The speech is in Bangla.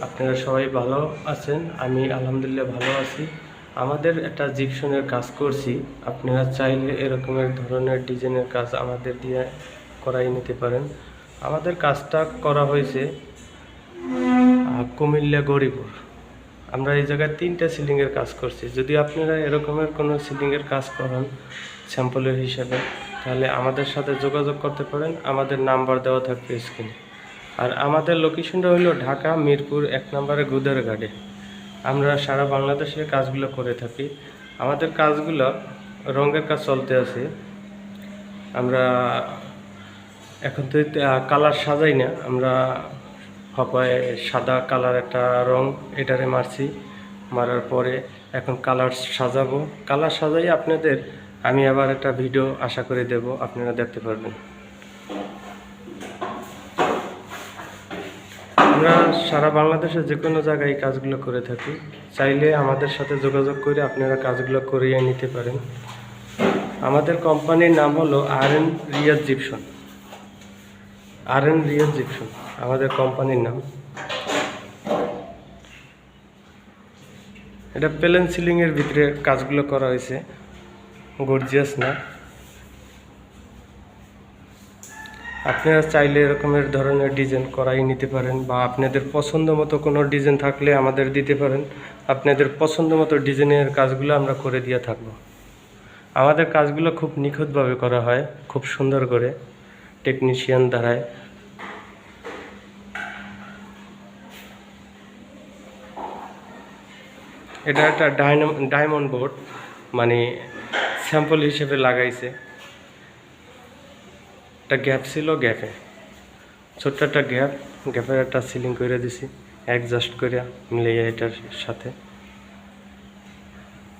আপনারা সবাই ভালো আছেন? আমি আলহামদুলিল্লাহ ভালো আছি। আমাদের একটা জিপসনের কাজ করছি। আপনারা চাইলে এরকমের ধরনের ডিজাইনের কাজ আমাদের দিয়ে করাই নিতে পারেন। আমাদের কাজটা করা হয়েছে কুমিল্লা গৌরীপুর। আমরা এই জায়গায় 3টা সিলিংয়ের কাজ করছি। যদি আপনারা এরকমের কোনো সিলিংয়ের কাজ করান স্যাম্পলের হিসাবে, তাহলে আমাদের সাথে যোগাযোগ করতে পারেন। আমাদের নাম্বার দেওয়া থাকবে স্ক্রিনে। আর আমাদের লোকেশনটা হলো ঢাকা মিরপুর 1 নম্বরে গুদারঘাটে। আমরা সারা বাংলাদেশে কাজগুলো করে থাকি। আমাদের কাজগুলো রঙের কাজ চলতে আছে। আমরা এখন তো কালার সাজাই না, আমরা হয় সাদা কালার একটা রং এটারে মারছি। মারার পরে এখন কালার সাজাবো। কালার সাজাই আপনাদের আমি আবার একটা ভিডিও আশা করে দেব, আপনারা দেখতে পারবেন। আমরা সারা বাংলাদেশে যে কোনো জায়গায় কাজগুলো করে থাকি। চাইলে আমাদের সাথে যোগাযোগ করে আপনারা কাজগুলো করিয়ে নিতে পারেন। আমাদের কোম্পানির নাম হলো আর.এন. রিয়াজ জিপসন। আর.এন. রিয়াজ জিপসন আমাদের কোম্পানির নাম। এটা প্লেন সিলিংয়ের ভিতরে কাজগুলো করা হয়েছে, গর্জিয়াস না। আপনারা চাইলে এরকমের ধরনের ডিজাইন করাই নিতে পারেন, বা আপনাদের পছন্দ মতো কোনো ডিজাইন থাকলে আমাদের দিতে পারেন। আপনাদের পছন্দ মতো ডিজাইনের কাজগুলো আমরা করে দিয়ে থাকব। আমাদের কাজগুলো খুব নিখুঁতভাবে করা হয়, খুব সুন্দর করে টেকনিশিয়ান দ্বারায়। এটা একটা ডায়মন্ড বোর্ড, মানে স্যাম্পল হিসেবে লাগাইছে। একটা গ্যাপ ছিল, গ্যাপে ছোট্ট একটা গ্যাপের একটা সিলিং করে দিছি অ্যাডজাস্ট করে মিলিয়ে এটার সাথে।